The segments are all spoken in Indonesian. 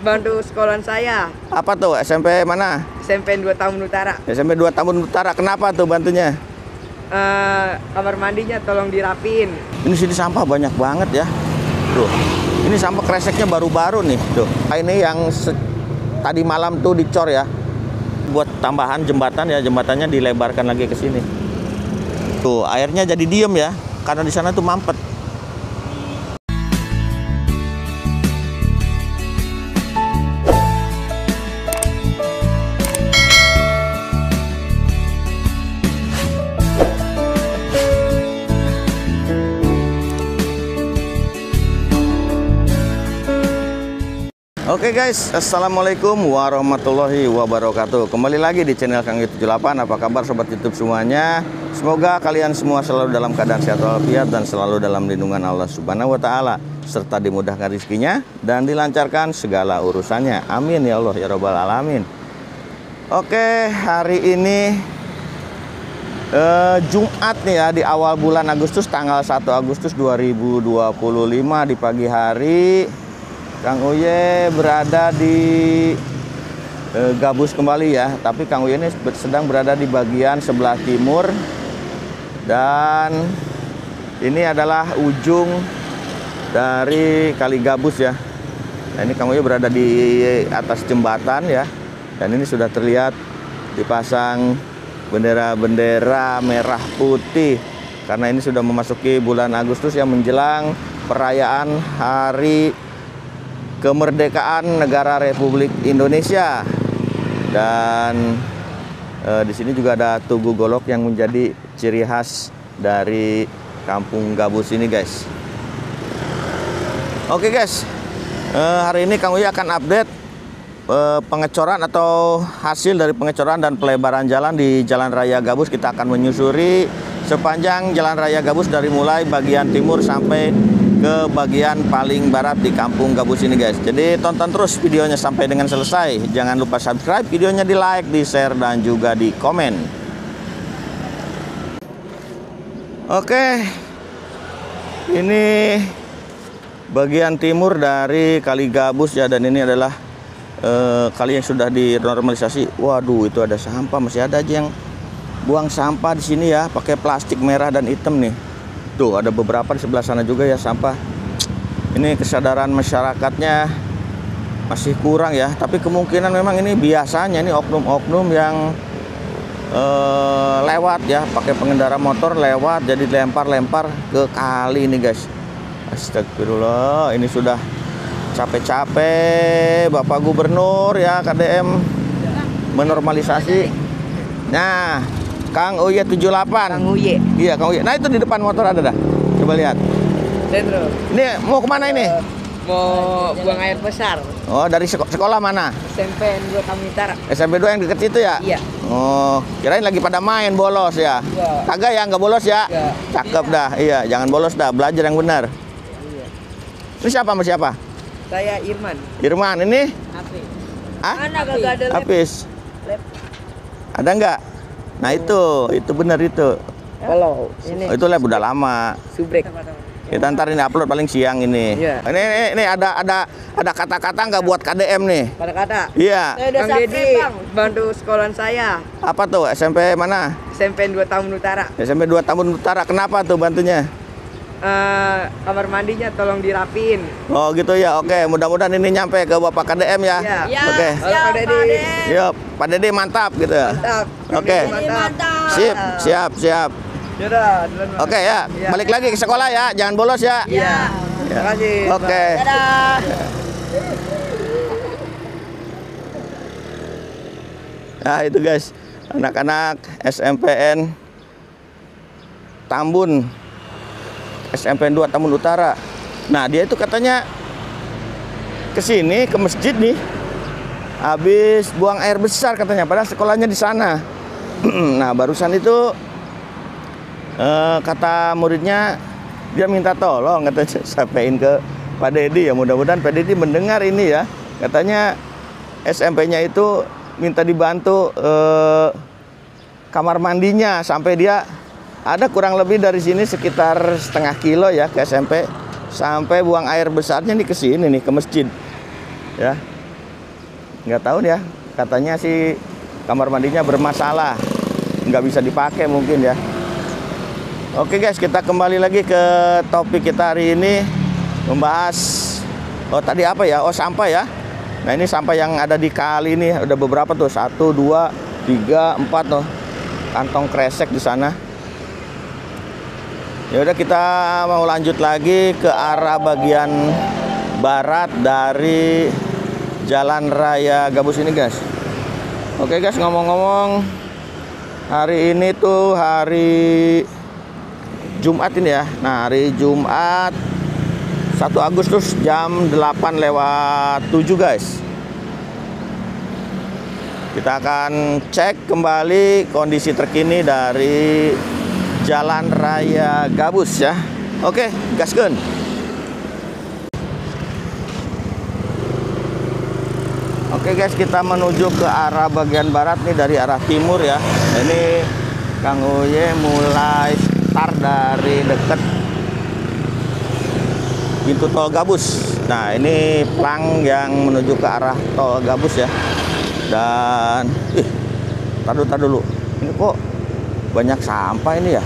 bantu sekolahan saya. Apa tuh? SMP mana? SMP 2 Tambun Utara. SMP 2 Tambun Utara. Kenapa tuh bantunya? Kamar mandinya tolong dirapin. Ini sini sampah banyak banget ya. Tuh. Ini sampah kreseknya baru-baru nih. Tuh. Ini yang tadi malam tuh dicor ya. Buat tambahan jembatan ya, jembatannya dilebarkan lagi ke sini. Tuh, airnya jadi diem ya, karena di sana tuh mampet. Oke guys, assalamualaikum warahmatullahi wabarakatuh. Kembali lagi di channel Kang Yu 78. Apa kabar sobat YouTube semuanya? Semoga kalian semua selalu dalam keadaan sehat walafiat dan selalu dalam lindungan Allah Subhanahu wa taala, serta dimudahkan rezekinya dan dilancarkan segala urusannya. Amin ya Allah ya rabbal alamin. Oke, hari ini Jumat nih ya, di awal bulan Agustus, tanggal 1 Agustus 2025 di pagi hari. Kang Uye berada di Gabus kembali ya, tapi Kang Uye ini sedang berada di bagian sebelah timur, dan ini adalah ujung dari Kali Gabus ya. Nah, ini Kang Uye berada di atas jembatan ya, dan ini sudah terlihat dipasang bendera-bendera merah putih karena ini sudah memasuki bulan Agustus yang menjelang perayaan Hari Kemerdekaan Negara Republik Indonesia. Dan di sini juga ada Tugu Golok yang menjadi ciri khas dari Kampung Gabus ini guys. Oke guys, hari ini Kang Uye akan update pengecoran atau hasil dari pengecoran dan pelebaran jalan di Jalan Raya Gabus. Kita akan menyusuri sepanjang Jalan Raya Gabus dari mulai bagian timur sampai ke bagian paling barat di Kampung Gabus ini guys. Jadi tonton terus videonya sampai dengan selesai. Jangan lupa subscribe, videonya di like, di share, dan juga di komen. Oke, ini bagian timur dari Kali Gabus ya, dan ini adalah kali yang sudah dinormalisasi. Waduh, itu ada sampah, masih ada aja yang buang sampah di sini ya, pakai plastik merah dan hitam nih. Tuh, ada beberapa di sebelah sana juga ya sampah. Ini kesadaran masyarakatnya masih kurang ya, tapi kemungkinan memang ini biasanya ini oknum-oknum yang lewat ya, pakai pengendara motor lewat jadi lempar-lempar ke kali ini guys. Astagfirullah, ini sudah capek-capek Bapak Gubernur ya, KDM menormalisasi. Nah, Kang Uye 78. Kang Uye. Iya, Kang Uye. Nah, itu di depan motor ada dah. Coba lihat. Sentro. Ini mau kemana ini? Mau buang air besar. Oh, dari sekolah mana? SMP 2 Tambun Utara. SMP 2 yang deket situ ya? Iya. Oh, kirain lagi pada main bolos ya? Iya. Kagak ya, nggak bolos ya? Iya. Cakep dah. Iya, jangan bolos dah. Belajar yang benar. Iya. Ini siapa sama siapa? Saya Irman. Irman, ini? Apis. Ah? Mana kagak ada lab? Apis. Ada nggak? Nah, itu benar itu. Kalau ini Oh, itu lab udah lama. subrek. Kita ntar ini upload paling siang ini. Iya. Ini ada kata-kata nggak buat KDM nih? Pada kata. Iya. Kang Dedi bantu sekolahan saya. Apa tuh? SMP mana? SMP 2 Tambun Utara. SMP 2 Tambun Utara. Kenapa tuh bantunya? Kamar mandinya tolong dirapin. Oh gitu ya. Oke, mudah-mudahan ini nyampe ke Bapak KDM ya. Iya. Oke. Halo Pak Dedi. Yuk, Pak Dede mantap gitu. Mantap. Kang Oke. Dedi mantap. Siap. Yaudah, duluan, Pak. Oke ya. Iya. Balik lagi ke sekolah ya. Jangan bolos ya. Iya. Ya. Terima kasih. Oke. Dadah. Nah, itu guys. Anak-anak SMPN Tambun. SMPN 2 Tambun Utara. Nah, dia itu katanya ke sini, ke masjid nih. Habis buang air besar katanya, padahal sekolahnya di sana. Nah, barusan itu kata muridnya, dia minta tolong katanya sampein ke Pak Dedi ya. Mudah-mudahan Pak Dedi mendengar ini ya. Katanya SMP-nya itu minta dibantu kamar mandinya, sampai dia ada kurang lebih dari sini sekitar setengah kilo ya ke SMP, sampai buang air besarnya nih ke sini nih, ke masjid ya. nggak tahu ya, katanya sih kamar mandinya bermasalah, nggak bisa dipakai mungkin ya. Oke guys, kita kembali lagi ke topik kita hari ini, membahas tadi apa ya, sampah ya. Nah ini sampah yang ada di kali ini udah beberapa tuh, 1, 2, 3, 4 tuh kantong kresek di sana. Ya udah, kita mau lanjut lagi ke arah bagian barat dari Jalan Raya Gabus ini guys. Oke guys, ngomong-ngomong, hari ini tuh hari Jumat ini ya. Nah hari Jumat 1 Agustus jam 8:07 guys. Kita akan cek kembali kondisi terkini dari Jalan Raya Gabus ya. Oke, gaskeun. Oke guys, kita menuju ke arah bagian barat nih dari arah timur ya. Ini Kang Uye mulai start dari deket pintu tol Gabus. Nah ini plang yang menuju ke arah tol Gabus ya. Dan tar dulu. Ini kok banyak sampah ini ya.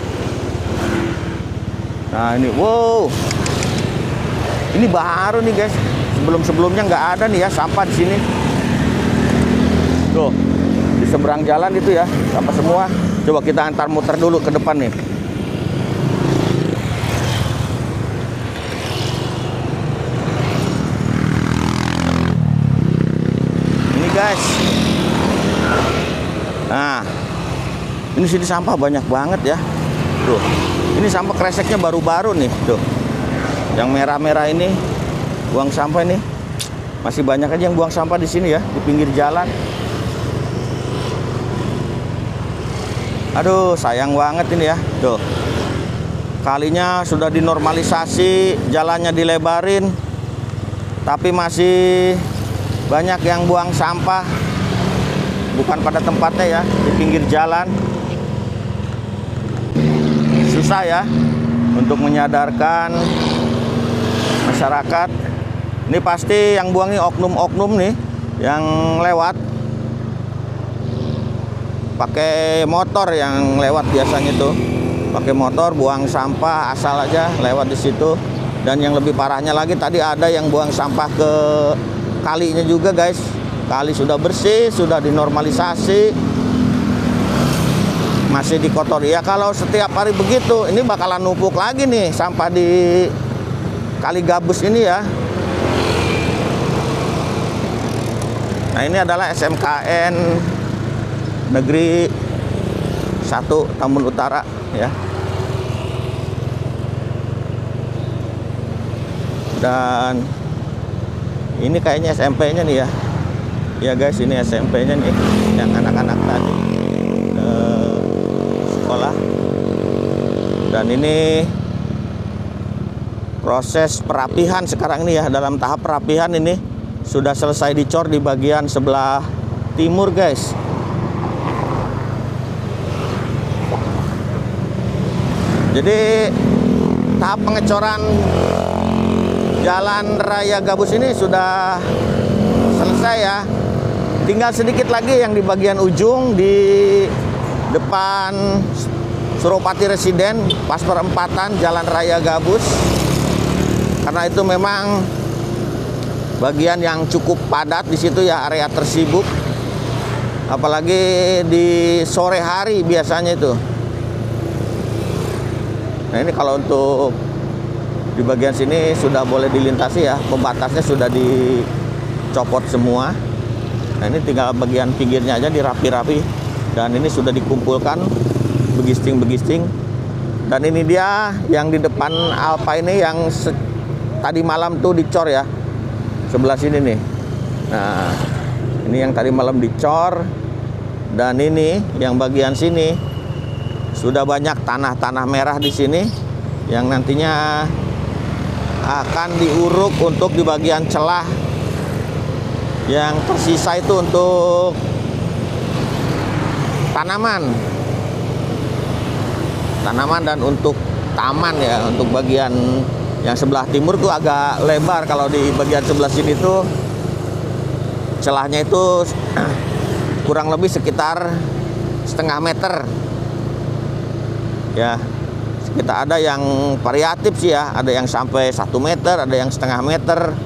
Nah ini, wow, ini baru nih guys. Sebelumnya nggak ada nih ya sampah di sini. Tuh di seberang jalan itu ya, sampah semua. Coba kita antar muter dulu ke depan nih. Ini guys. Nah, ini sini sampah banyak banget ya. Tuh, ini sampah kreseknya baru-baru nih. Tuh, yang merah-merah ini buang sampah ini. Masih banyak aja yang buang sampah di sini ya, di pinggir jalan. Aduh, sayang banget ini ya. Tuh, kalinya sudah dinormalisasi, jalannya dilebarin, tapi masih banyak yang buang sampah bukan pada tempatnya ya, di pinggir jalan. Susah ya untuk menyadarkan masyarakat. Ini pasti yang buang nih oknum-oknum nih yang lewat pakai motor, yang lewat biasanya tuh pakai motor buang sampah asal aja lewat di situ. Dan yang lebih parahnya lagi, tadi ada yang buang sampah ke kalinya juga guys. Kali sudah bersih, sudah dinormalisasi, masih dikotori ya. Kalau setiap hari begitu, ini bakalan numpuk lagi nih sampah di Kali Gabus ini ya. Nah ini adalah SMKN Negeri 1 Tambun Utara ya. Dan ini kayaknya SMP-nya nih ya. Ya guys, ini SMP-nya nih, yang anak-anak tadi sekolah. Dan ini proses perapihan sekarang ini ya, dalam tahap perapihan. Ini sudah selesai dicor di bagian sebelah timur guys. Jadi tahap pengecoran Jalan Raya Gabus ini sudah selesai ya. Tinggal sedikit lagi yang di bagian ujung di depan Suropati Residen, pas perempatan Jalan Raya Gabus. Karena itu memang bagian yang cukup padat di situ ya, area tersibuk. Apalagi di sore hari biasanya itu. Nah ini kalau untuk di bagian sini sudah boleh dilintasi ya, pembatasnya sudah dicopot semua. Nah ini tinggal bagian pinggirnya aja dirapi-rapi. Dan ini sudah dikumpulkan begisting-begisting. Dan ini dia yang di depan Alfa ini yang tadi malam tuh dicor ya, sebelah sini nih. Nah ini yang tadi malam dicor. Dan ini yang bagian sini sudah banyak tanah-tanah merah di sini yang nantinya akan diuruk untuk di bagian celah yang tersisa itu untuk tanaman dan untuk taman ya. Untuk bagian yang sebelah timur tuh agak lebar, kalau di bagian sebelah sini tuh celahnya itu kurang lebih sekitar setengah meter. Ya, kita ada yang variatif sih ya, ada yang sampai 1 meter, ada yang setengah meter.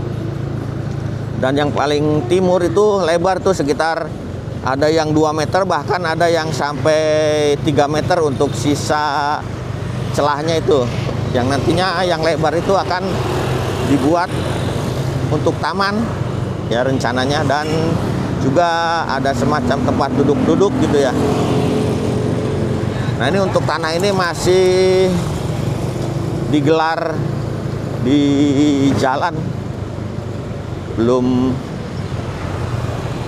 Dan yang paling timur itu lebar tuh sekitar ada yang 2 meter, bahkan ada yang sampai 3 meter untuk sisa celahnya itu. Yang nantinya yang lebar itu akan dibuat untuk taman ya rencananya, dan juga ada semacam tempat duduk-duduk gitu ya. Nah, ini untuk tanah ini masih digelar di jalan, belum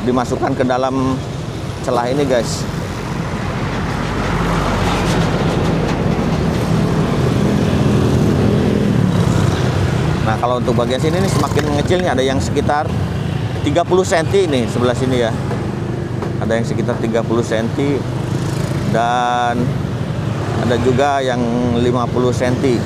dimasukkan ke dalam celah ini guys. Nah, kalau untuk bagian sini ini semakin mengecilnya, ada yang sekitar 30 cm nih sebelah sini ya. Ada yang sekitar 30 cm dan ada juga yang 50 cm.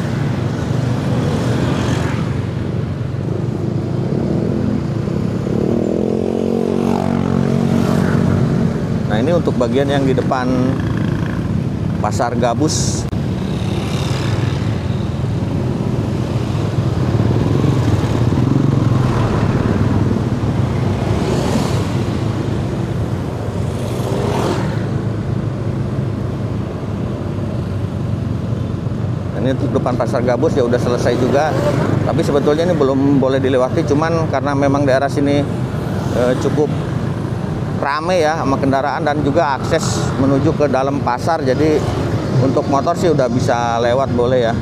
Nah, ini untuk bagian yang di depan Pasar Gabus. Ini untuk depan Pasar Gabus ya udah selesai juga, tapi sebetulnya ini belum boleh dilewati, cuman karena memang daerah sini cukup rame ya sama kendaraan dan juga akses menuju ke dalam pasar, jadi untuk motor sih udah bisa lewat boleh ya.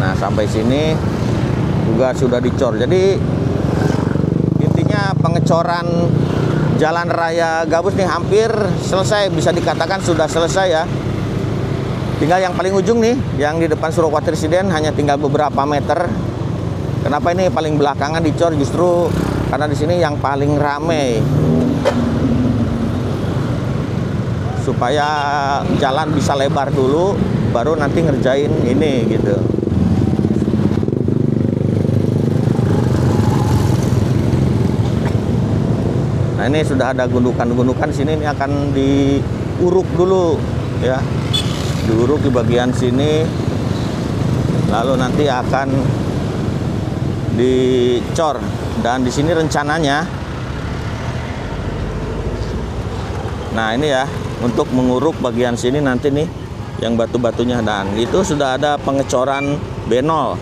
Nah, sampai sini juga sudah dicor, jadi intinya pengecoran Jalan Raya Gabus nih hampir selesai, bisa dikatakan sudah selesai ya. Tinggal yang paling ujung nih, yang di depan Suropati Residen, hanya tinggal beberapa meter. Kenapa ini paling belakangan dicor? Justru karena di sini yang paling rame, supaya jalan bisa lebar dulu, baru nanti ngerjain ini gitu. Nah, ini sudah ada gundukan-gundukan sini, ini akan diuruk dulu ya. Diuruk di bagian sini, lalu nanti akan dicor. Dan di sini rencananya, nah ini ya, untuk menguruk bagian sini nanti nih yang batu-batunya, dan itu sudah ada pengecoran benol.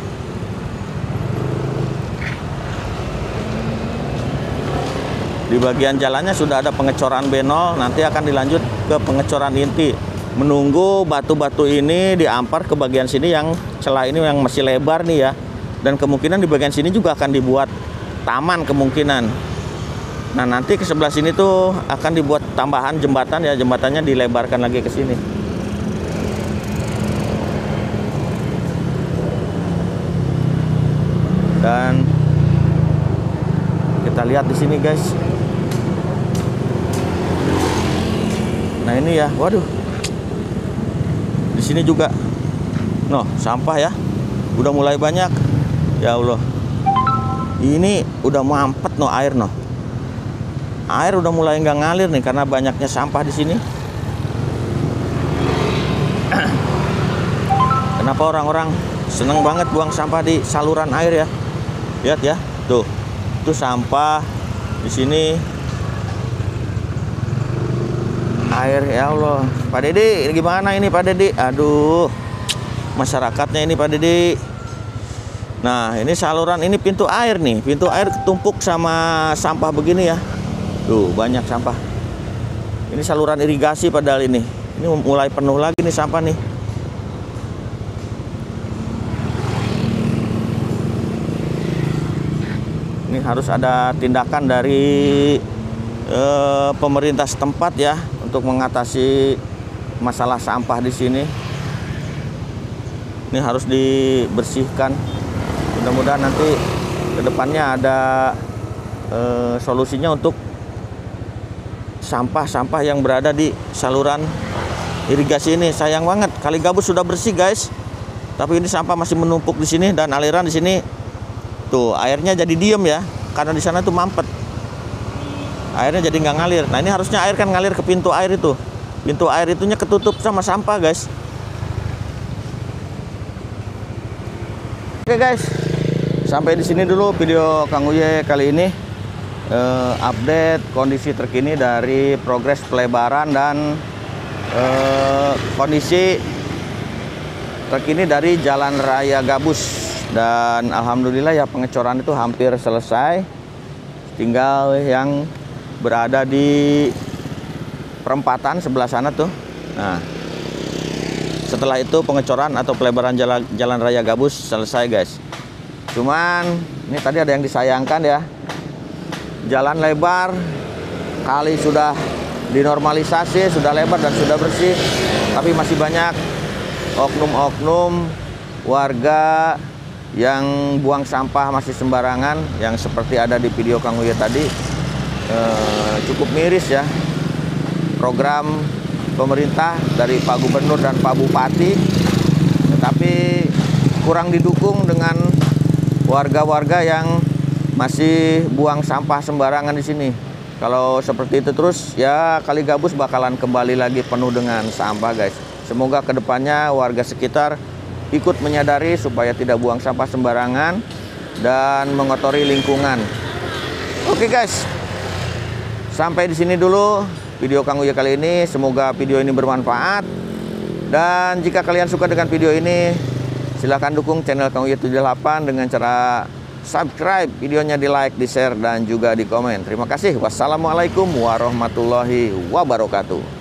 Di bagian jalannya sudah ada pengecoran benol, nanti akan dilanjut ke pengecoran inti. Menunggu batu-batu ini diampar ke bagian sini, yang celah ini yang masih lebar nih ya. Dan kemungkinan di bagian sini juga akan dibuat taman kemungkinan. Nah, nanti ke sebelah sini tuh akan dibuat tambahan jembatan ya, jembatannya dilebarkan lagi ke sini. Dan kita lihat di sini guys. Nah, ini ya, waduh. Di sini juga, noh, sampah ya, udah mulai banyak. Ya Allah, ini udah mampet noh air noh. Air udah mulai nggak ngalir nih karena banyaknya sampah di sini. Kenapa orang-orang seneng banget buang sampah di saluran air ya? Lihat ya, tuh, itu sampah di sini. Air, ya Allah. Pak Dedi, gimana ini Pak Dedi? Aduh, masyarakatnya ini Pak Dedi. Nah, ini saluran, ini pintu air nih. Pintu air ketumpuk sama sampah begini ya. Tuh, banyak sampah. Ini saluran irigasi padahal ini. Ini mulai penuh lagi nih sampah nih. Ini harus ada tindakan dari pemerintah setempat ya, untuk mengatasi masalah sampah di sini. Ini harus dibersihkan. Mudah-mudahan nanti kedepannya ada solusinya untuk sampah-sampah yang berada di saluran irigasi ini. Sayang banget, Kali Gabus sudah bersih guys, tapi ini sampah masih menumpuk di sini, dan aliran di sini tuh airnya jadi diem ya. karena di sana tuh mampet. Airnya jadi nggak ngalir. Nah ini harusnya air kan ngalir ke pintu air itu. Pintu air itunya ketutup sama sampah guys. Oke guys, sampai di sini dulu video Kang Uye kali ini. Update kondisi terkini dari progres pelebaran dan kondisi terkini dari Jalan Raya Gabus. Dan alhamdulillah ya pengecoran itu hampir selesai. Tinggal yang berada di perempatan sebelah sana tuh. Nah, setelah itu pengecoran atau pelebaran jalan Raya Gabus selesai guys. Cuman ini tadi ada yang disayangkan ya. Jalan lebar, kali sudah dinormalisasi, sudah lebar dan sudah bersih, tapi masih banyak oknum-oknum warga yang buang sampah masih sembarangan, yang seperti ada di video Kang Uye tadi. Cukup miris ya program pemerintah dari Pak Gubernur dan Pak Bupati, tetapi kurang didukung dengan warga-warga yang masih buang sampah sembarangan di sini. Kalau seperti itu terus ya Kali Gabus bakalan kembali lagi penuh dengan sampah guys. Semoga kedepannya warga sekitar ikut menyadari supaya tidak buang sampah sembarangan dan mengotori lingkungan. Oke guys, sampai di sini dulu video Kang Uye kali ini. Semoga video ini bermanfaat. Dan jika kalian suka dengan video ini, silahkan dukung channel Kang Uye 78 dengan cara subscribe, videonya di like, di share, dan juga di komen. Terima kasih. Wassalamualaikum warahmatullahi wabarakatuh.